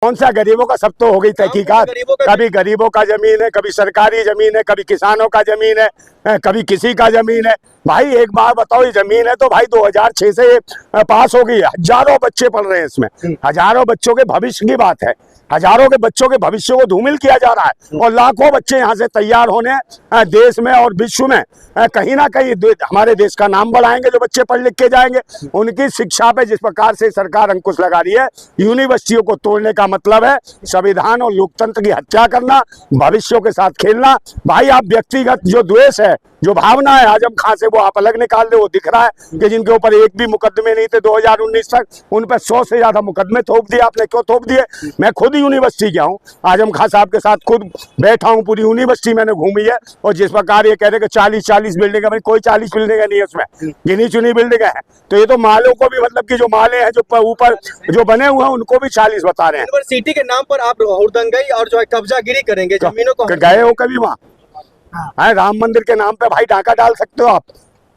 कौन सा गरीबों का? सब तो हो गई तहकीकात। कभी गरीबों का जमीन है, कभी सरकारी जमीन है, कभी किसानों का जमीन है, कभी किसी का जमीन है। भाई एक बार बताओ, ये जमीन है तो भाई 2006 से पास हो गई है। हजारों बच्चे पढ़ रहे हैं इसमें, हजारों बच्चों के भविष्य की बात है। हजारों के बच्चों के भविष्य को धूमिल किया जा रहा है और लाखों बच्चे यहाँ से तैयार होने देश में और विश्व में कहीं ना कहीं हमारे देश का नाम बढ़ाएंगे। जो बच्चे पढ़ लिख के जाएंगे, उनकी शिक्षा पे जिस प्रकार से सरकार अंकुश लगा रही है, यूनिवर्सिटियों को तोड़ने का मतलब है संविधान और लोकतंत्र की हत्या करना, भविष्यों के साथ खेलना। भाई आप व्यक्तिगत जो द्वेष है, जो भावना है आजम खान से, वो आप अलग निकाल दे। वो दिख रहा है कि जिनके ऊपर एक भी मुकदमे नहीं थे 2019 तक, उन पर 100 से ज्यादा मुकदमे थोप दिए। आपने क्यों थोप दिए? मैं खुद यूनिवर्सिटी गया हूँ, आजम खान साहब के साथ खुद बैठा हूँ, पूरी यूनिवर्सिटी मैंने घूमी है। और जिस प्रकार ये कह रहे कि 40 बिल्डिंग है, भाई कोई 40 बिल्डिंग नहीं है उसमें, गिनी चुनी बिल्डिंग है। तो ये तो मालों को भी, मतलब कि जो माले हैं जो ऊपर जो बने हुए हैं, उनको भी 40 बता रहे हैं। यूनिवर्सिटी के नाम पर आप हुड़दंगई और जो है कब्जागिरी करेंगे जमीनों को। गए हो कभी वहाँ? हाँ, राम मंदिर के नाम पे भाई डाका डाल सकते हो आप?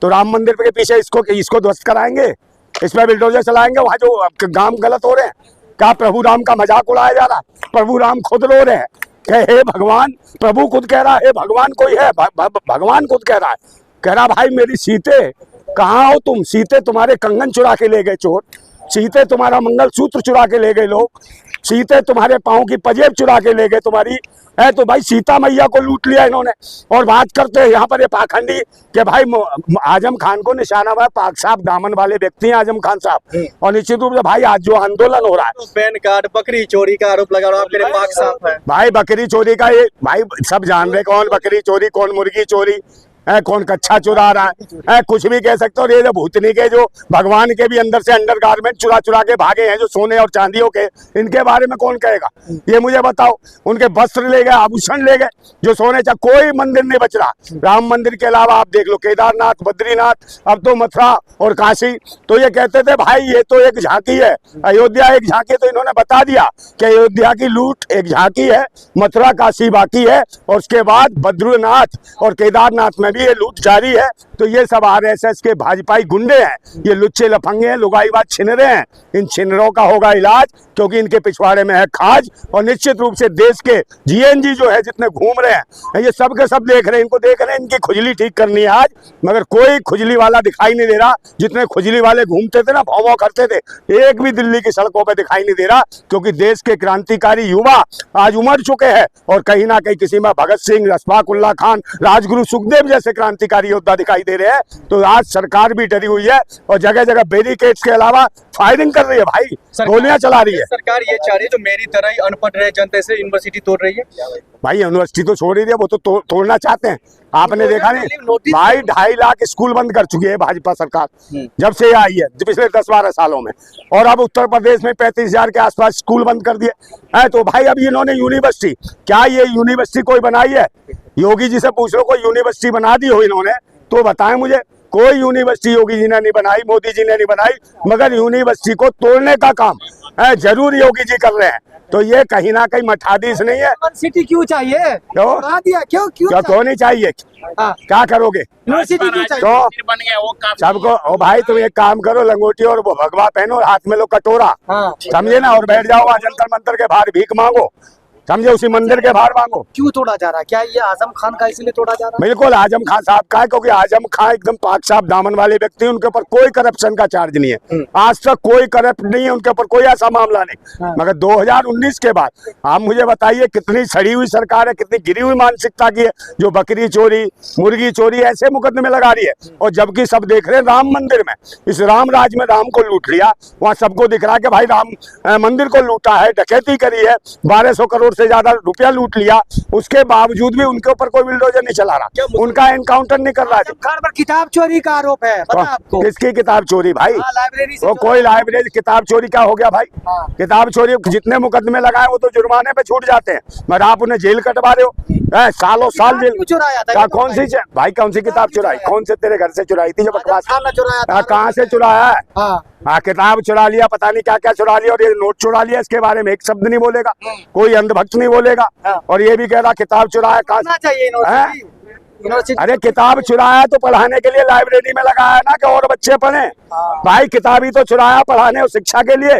तो राम मंदिर के पीछे इसको ध्वस्त कराएंगे, इस पे बिल्डोजर चलाएंगे। वहाँ जो काम गलत हो रहे हैं, क्या प्रभु राम का मजाक उड़ाया जा रहा है? प्रभु राम खुद रो रहे हैं कि हे भगवान, प्रभु खुद कह रहा है हे भगवान कोई है, भगवान खुद कह रहा भाई मेरी सीते कहाँ हो तुम? सीते तुम्हारे कंगन चुरा के ले गए चोर, सीते तुम्हारा मंगलसूत्र चुरा के ले गए लोग, सीते तुम्हारे पाँव की पजेब चुरा के ले गए तुम्हारी है। तो भाई सीता मैया को लूट लिया इन्होंने। और बात करते हैं यहाँ पर ये पाखंडी कि भाई आजम खान को निशाना हुआ, पाक साहब दामन वाले व्यक्ति हैं आजम खान साहब। और निश्चित रूप से भाई आज जो आंदोलन हो रहा है, पैन कार्ड बकरी चोरी का आरोप लगा रहा है पाक साहब है। भाई बकरी चोरी का ये भाई सब जान रहे, कौन बकरी चोरी, कौन मुर्गी चोरी है, कौन कच्चा चुरा रहा है, कुछ भी कह सकते हो। और ये जो भूतनी के जो भगवान के भी अंदर से अंडरगारमेंट चुरा चुरा के भागे हैं, जो सोने और चांदियों के, इनके बारे में कौन कहेगा? ये मुझे बताओ। उनके वस्त्र ले गए, आभूषण ले गए, जो सोने चाहे, कोई मंदिर नहीं बच रहा। राम मंदिर के अलावा आप देख लो केदारनाथ, बद्रीनाथ, अब तो मथुरा और काशी। तो ये कहते थे भाई ये तो एक झांकी है, अयोध्या एक झांकी। तो इन्होंने बता दिया कि अयोध्या की लूट एक झांकी है, मथुरा काशी बाकी है, और उसके बाद बद्रीनाथ और केदारनाथ में भी ये लूट जारी है। तो ये सब आरएसएस के भाजपाई गुंडे हैं, ये लुच्चे लफंगे हैं, लुगाईबाज छिनरे हैं। इन छिनरों का होगा इलाज, क्योंकि इनके पिछवाड़े में है खाज। और निश्चित रूप से देश के जीएनजी जो है जितने घूम रहे हैं, ये सब के सब देख रहे हैं, इनको देख रहे हैं, इनकी खुजली ठीक करनी है आज। मगर कोई खुजली वाला दिखाई नहीं दे रहा। जितने खुजली वाले घूमते थे ना, भौं भौं करते थे, एक भी दिल्ली की सड़कों पर दिखाई नहीं दे रहा। क्योंकि देश के क्रांतिकारी युवा आज उमड़ चुके हैं, और कहीं ना कहीं किसी में भगत सिंह, अशफाक उल्लाह खान, राजगुरु सुखदेव जैसे क्रांतिकारी योद्धा दिखाई दे रहे हैं। तो आज सरकार भी डरी हुई है और जगह जगह बैरिकेड्स के अलावा फायरिंग कर रही है, भाई गोलियां चला रही है। सरकार ये चाह रही है जो मेरी तरह ही अनपढ़ रहे जनता से यूनिवर्सिटी तोड़ रही है। भाई यूनिवर्सिटी तो छोड़ ही दिया, वो तो तोड़ना चाहते हैं। आपने देखा नहीं भाई, 2.5 लाख स्कूल बंद कर चुकी है भाजपा सरकार जब से आई है, पिछले 10-12 सालों में। और अब उत्तर प्रदेश में 35,000 के आसपास स्कूल बंद कर दिए। तो भाई अब इन्होंने यूनिवर्सिटी, क्या ये यूनिवर्सिटी कोई बनाई है? योगी जी से पूछ लो, कोई यूनिवर्सिटी बना दी हो इन्होंने तो बताएं मुझे। कोई यूनिवर्सिटी योगी जी ने नहीं बनाई, मोदी जी ने नहीं बनाई, मगर यूनिवर्सिटी को तोड़ने का काम जरूर योगी जी कर रहे हैं। तो ये कहीं ना कहीं मठाधीश नहीं है। यूनिवर्सिटी क्यों चाहिए? क्यों नहीं चाहिए? क्या करोगे? यूनिवर्सिटी क्यों चाहिए? तो सबको ओ भाई तुम एक काम करो, लंगोटी और वो भगवा पहनो, हाथ में लो कटोरा, समझे ना, और बैठ जाओ जंतर मंतर के बाहर भीख मांगो, समझे, उसी मंदिर के बाहर मांगो। क्यों तोड़ा जा रहा है? क्या ये आजम खान का इसलिए तोड़ा जा रहा है? बिल्कुल आजम खान साहब का है, क्योंकि आजम खान एकदम पाक साहब दामन वाले व्यक्ति, उनके ऊपर कोई करप्शन का चार्ज नहीं है, आज तक कोई करप्ट नहीं है उनके ऊपर, कोई ऐसा मामला नहीं। मगर 2019 के बाद आप मुझे बताइए कितनी सड़ी हुई सरकार है, कितनी गिरी हुई मानसिकता की है, जो बकरी चोरी, मुर्गी चोरी ऐसे मुकदमे लगा रही है। और जबकि सब देख रहे हैं राम मंदिर में, इस राम राज में राम को लूट लिया, वहाँ सबको दिख रहा है कि भाई राम मंदिर को लूटा है, डकैती करी है, 1200 करोड़ से ज्यादा रुपया लूट लिया। उसके बावजूद भी उनके ऊपर कोई बिल्डोजर नहीं चला रहा, उनका एनकाउंटर नहीं कर रहा है। खान पर किताब चोरी का आरोप है, पता आपको? किसकी किताब चोरी भाई? लाइब्रेरी से। वो कोई लाइब्रेरी किताब चोरी क्या हो गया भाई? किताब चोरी जितने मुकदमे लगाए वो तो जुर्माने पे छूट जाते हैं, मगर आप उन्हें जेल कटवा रहे हो, सालों साल जेल। चुराया था कौन सी भाई, कौन सी किताब चुराई? कौन से तेरे घर से चुराई थी? जो बकवास, कहाँ से चुराया है? हाँ, किताब चुरा लिया, पता नहीं क्या क्या चुरा लिया, और ये नोट चुरा लिया, इसके बारे में एक शब्द नहीं बोलेगा, कोई अंधभक्त नहीं बोलेगा। और ये भी कह रहा किताब चुराया, कहाँ चाहिए यूनिवर्सिटी अरे किताब चुराया तो पढ़ाने के लिए लाइब्रेरी में लगाया ना कि और बच्चे पढ़े। भाई किताब ही तो चुराया पढ़ाने और शिक्षा के लिए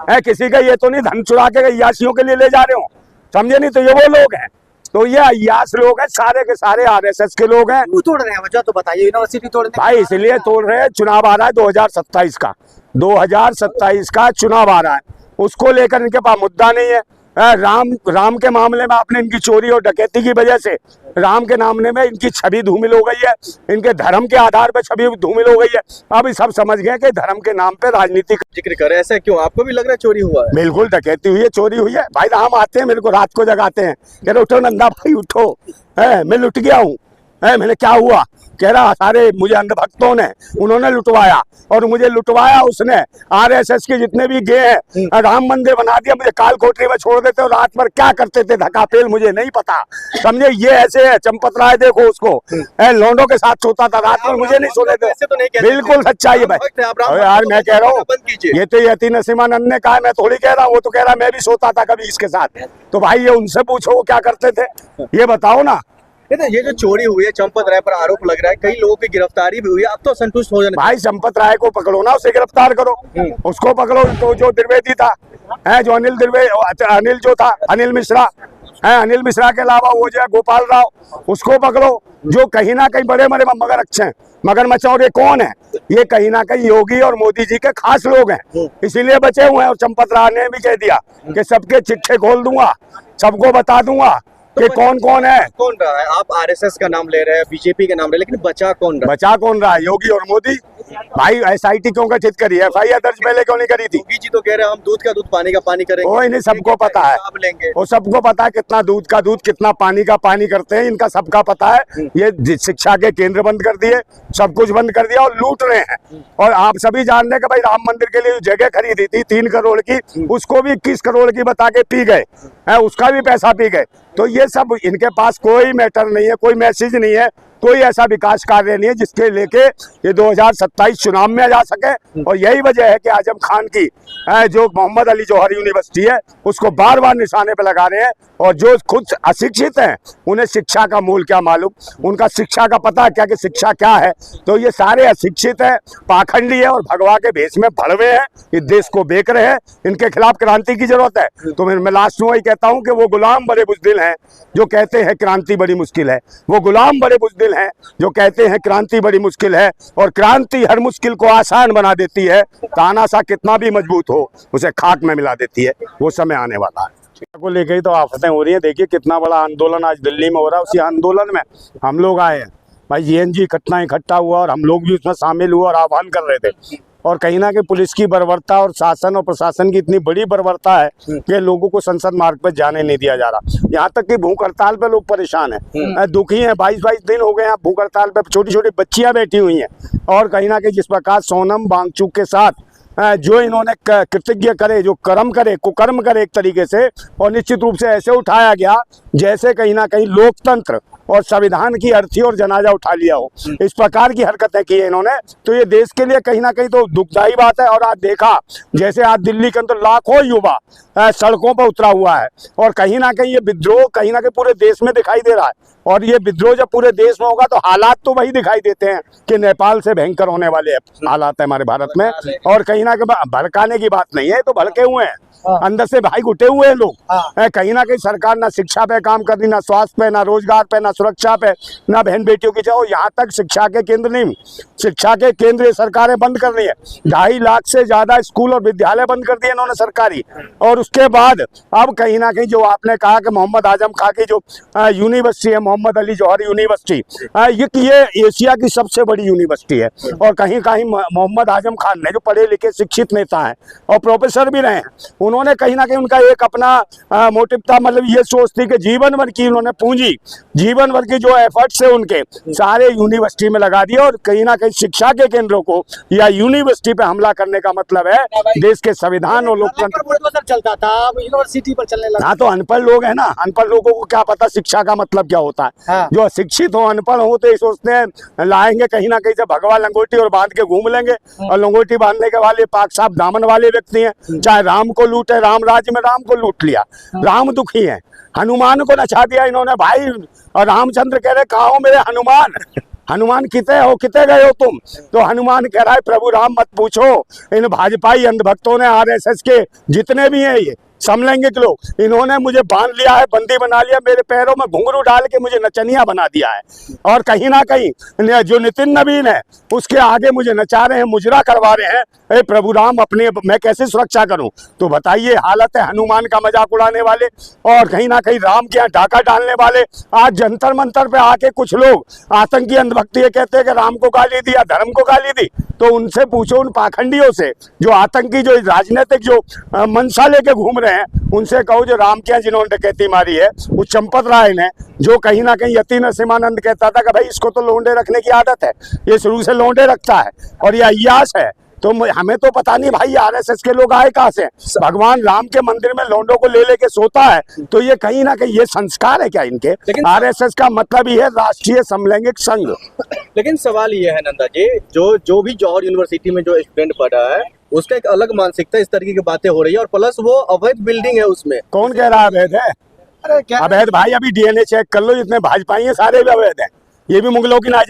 है, किसी का ये तो नहीं धन चुरा के अय्यासियों के लिए ले जा रहे हो, समझे नहीं? तो ये वो लोग हैं, तो ये अय्यास लोग हैं, सारे के सारे आरएसएस के लोग हैं। क्यों तोड़ रहे हैं वजह तो बताइए, यूनिवर्सिटी तोड़ने भाई इसलिए तोड़ रहे हैं, चुनाव आ रहा है 2027 का, 2027 का चुनाव आ रहा है, उसको लेकर इनके पास मुद्दा नहीं है। राम के मामले में आपने इनकी चोरी और डकैती की वजह से राम के मामले में इनकी छवि धूमिल हो गई है, इनके धर्म के आधार पर छवि धूमिल हो गई है। अब सब समझ गए कि धर्म के नाम पे राजनीति जिक्र करे, ऐसा क्यों? आपको भी लग रहा है चोरी हुआ है? बिल्कुल डकैती हुई है, चोरी हुई है। भाई राम आते हैं मेरे को रात को जगाते हैं, कह रहे उठो नंदा भाई उठो, मैं लुट गया हूँ। मैंने क्या हुआ? कह रहा सारे मुझे अंधभक्तों ने उन्होंने लुटवाया, और मुझे लुटवाया उसने आरएसएस के जितने भी गे हैं, राम मंदिर बना दिया, मुझे काल कोठरी में छोड़ देते और रात भर क्या करते थे धकापेल मुझे नहीं पता, समझे? ये ऐसे है चंपत राय, देखो उसको लौंडों के साथ सोता था रात भर, मुझे नहीं सोने थे। बिल्कुल सच्चाई है भाई। यार मैं कह रहा हूँ, ये तो यती नसीमानंद ने कहा, मैं थोड़ी कह रहा हूँ, वो तो कह रहा मैं भी सोता था कभी इसके साथ। तो भाई ये उनसे पूछो वो क्या करते थे, ये बताओ ना। ये जो चोरी हुई है, चंपत राय पर आरोप लग रहा है, कई लोगों की गिरफ्तारी भी हुई है, अब तो संतुष्ट हो जाने। भाई चंपत राय को पकड़ो ना, उसे गिरफ्तार करो, उसको पकड़ो। तो जो द्विवेदी था है, जो अनिल जो था, अनिल मिश्रा है, अनिल मिश्रा के अलावा वो जो है गोपाल राव, उसको पकड़ो, जो कहीं ना कहीं बड़े बड़े मगरमच्छ हैं, मगरमच्छ। और ये कौन है? ये कहीं ना कहीं योगी और मोदी जी के खास लोग हैं, इसीलिए बचे हुए हैं। और चंपत राय ने भी कह दिया कि सबके चिट्ठे खोल दूंगा, सबको बता दूंगा कि कौन कौन है। कौन रहा है? आप आरएसएस का नाम ले रहे हैं, बीजेपी का नाम ले रहे हैं, लेकिन बचा कौन रहा है? बचा कौन रहा है? योगी और मोदी। भाई एसआईटी क्यों गठित करी है? एफआईआर दर्ज पहले क्यों नहीं करी थी? योगी जी तो कह रहे हैं हम दूध का दूध पानी का पानी करेंगे। वो इन्हें सबको पता है, वो सबको पता है कितना दूध का दूध कितना पानी का पानी करते हैं, इनका सबका पता है। ये शिक्षा के केंद्र बंद कर दिए, सब कुछ बंद कर दिया और लूट रहे हैं। और आप सभी जान रहे हैं कि भाई राम मंदिर के लिए जगह खरीदी थी 3 करोड़ की, उसको भी 21 करोड़ की बता के पी गए, उसका भी पैसा पी गए। तो ये सब इनके पास कोई मैटर नहीं है, कोई मैसेज नहीं है, कोई ऐसा विकास कार्य नहीं है जिसके लेके ये 2027 चुनाव में जा सके। और यही वजह है कि आजम खान की जो मोहम्मद अली जौहरी यूनिवर्सिटी है उसको बार बार निशाने पे लगा रहे हैं। और जो खुद अशिक्षित हैं उन्हें शिक्षा का मूल क्या मालूम, उनका शिक्षा का पता क्या कि शिक्षा क्या है। तो ये सारे अशिक्षित हैं, पाखंडी है और भगवा के भेष में भड़वे हैं, इस देश को बेच रहे हैं। इनके खिलाफ क्रांति की जरूरत है। तो मैं लास्ट में वही कहता हूँ कि वो गुलाम बड़े बुज़दिल हैं जो कहते हैं क्रांति बड़ी मुश्किल है, वो गुलाम बड़े बुज़दिल हैं जो कहते हैं क्रांति बड़ी मुश्किल है। और क्रांति हर मुश्किल को आसान बना देती है, तानाशाह कितना भी मजबूत हो उसे खाक में मिला देती है। वो समय आने वाला है। को लेकर ही तो आफतें हो रही हैं। देखिए कितना बड़ा आंदोलन आज दिल्ली में हो रहा है, उसी आंदोलन में हम लोग आए हैं। भाई जीएनजी कितना इकट्ठा हुआ और हम लोग भी उसमें शामिल हुए और आह्वान कर रहे थे। और कहीं ना कहीं पुलिस की बर्बरता और शासन और प्रशासन की इतनी बड़ी बर्बरता है कि लोगों को संसद मार्ग पर जाने नहीं दिया जा रहा। यहाँ तक कि भूख हड़ताल पे लोग परेशान हैं, दुखी हैं। 22-22 दिन हो गए हैं भूख हड़ताल पे, छोटी छोटी बच्चियां बैठी हुई हैं। और कहीं ना कहीं जिस प्रकार सोनम वांगचुक के साथ जो इन्होंने कृतज्ञ करे, जो कर्म करे, कुकर्म करे एक तरीके से, और निश्चित रूप से ऐसे उठाया गया जैसे कहीं ना कहीं लोकतंत्र और संविधान की अर्थी और जनाजा उठा लिया हो। इस प्रकार की हरकतें की है इन्होंने, तो ये देश के लिए कहीं ना कहीं तो दुखदायी बात है। और आज देखा जैसे आज दिल्ली के अंदर लाखों युवा सड़कों पर उतरा हुआ है, और कहीं ना कहीं ये विद्रोह कहीं ना कहीं पूरे देश में दिखाई दे रहा है। और ये विद्रोह जब पूरे देश में होगा तो हालात तो वही दिखाई देते हैं कि नेपाल से भयंकर होने वाले हालात है हमारे भारत में। और कहीं ना कहीं भड़काने की बात नहीं है, तो भड़के हुए हैं, अंदर से भाई घुटे हुए हैं लोग। कहीं ना कहीं सरकार ना शिक्षा पे काम कर रही, ना स्वास्थ्य पे, ना रोजगार पे, ना सुरक्षा पे, ना बहन बेटियों की चाहो। यहाँ तक शिक्षा के केंद्र नहीं, शिक्षा के केंद्र सरकारें बंद कर रही है। 2.5 लाख से ज्यादा स्कूल और विद्यालय बंद कर दिए इन्होंने सरकारी। और उसके बाद अब कहीं ना कहीं जो आपने कहा कि मोहम्मद आजम खां की जो यूनिवर्सिटी है, मोहम्मद अली जौहरी यूनिवर्सिटी, ये एशिया की सबसे बड़ी यूनिवर्सिटी है। और कहीं कहीं मोहम्मद आजम खान ने, जो पढ़े लिखे शिक्षित नेता हैं और प्रोफेसर भी रहे हैं, उन्होंने कहीं ना कहीं उनका एक अपना मोटिव था, मतलब ये सोच थी कि जीवन भर की उन्होंने पूंजी, जीवन भर की जो एफर्ट्स है उनके सारे यूनिवर्सिटी में लगा दिए। और कहीं ना कहीं शिक्षा के केंद्रों को या यूनिवर्सिटी पे हमला करने का मतलब है देश के संविधान और लोकतंत्र चलता था, यूनिवर्सिटी पर चलने लगा। हाँ, तो अनपढ़ लोग हैं ना, अनपढ़ लोगों को क्या पता शिक्षा का मतलब क्या होता है। हाँ। जो अशिक्षित हो, अनपढ़ हो, तो ये सोचते हैं लाएंगे कहीं ना कहीं से भगवा लंगोटी और बांध के घूम लेंगे। और लंगोटी बांधने के वाले पाक साहब दामन वाले व्यक्ति हैं, चाहे राम को लूट लूटे, राम राज्य में राम को लूट लिया, राम दुखी है, हनुमान को नचा दिया इन्होंने भाई। और रामचंद्र कह रहे कहाँ हो मेरे हनुमान, हनुमान कितने हो, कितने गए हो तुम? तो हनुमान कह रहा है प्रभु राम मत पूछो, इन भाजपाई अंधभक्तों ने, आरएसएस के जितने भी हैं ये समलैंगिक लोग, इन्होंने मुझे बांध लिया है, बंदी बना लिया, मेरे पैरों में घुंघरू डाल के मुझे नचनिया बना दिया है। और कहीं ना कहीं जो नितिन नवीन है उसके आगे मुझे नचा रहे हैं, मुजरा करवा रहे हैं। ए प्रभु राम अपने, मैं कैसे सुरक्षा करूं? तो बताइए, हालत है हनुमान का मजाक उड़ाने वाले और कहीं ना कहीं राम के यहाँ डाका डालने वाले। आज जंतर मंतर पे आके कुछ लोग आतंकी अंधभक्ति ये कहते हैं कि राम को गाली दी या धर्म को गाली दी, तो उनसे पूछो, उन पाखंडियों से जो आतंकी, जो राजनीतिक जो मंशा लेके घूम रहे हैं, उनसे कहो जो राम के यहाँ जिन्होंने डकैती मारी है, वो चंपत राय ने, जो कहीं ना कहीं यति नरसिम्हानंद कहता था कि भाई इसको तो लोंडे रखने की आदत है, ये शुरू से लोंडे रखता है और ये अय्यास है। तो हमें तो पता नहीं भाई आरएसएस के लोग आए कहाँ से? भगवान राम के मंदिर में लोंडों को ले लेके सोता है, तो ये कहीं ना कहीं ये संस्कार है क्या इनके? आरएसएस का मतलब ही है राष्ट्रीय समलैंगिक संघ। लेकिन सवाल ये है नंदा जी, जो भी जौहर यूनिवर्सिटी में जो स्टूडेंट पढ़ रहा है उसका एक अलग मानसिकता, इस तरीके की बातें हो रही है, और प्लस वो अवैध बिल्डिंग है उसमें। कौन कह रहा है अवैध है? अरे क्या अवैध भाई अभी डीएनए चेक कर लो, जितने भाजपाई हैं सारे भी अवैध हैं, ये भी मुगलों की नाजायज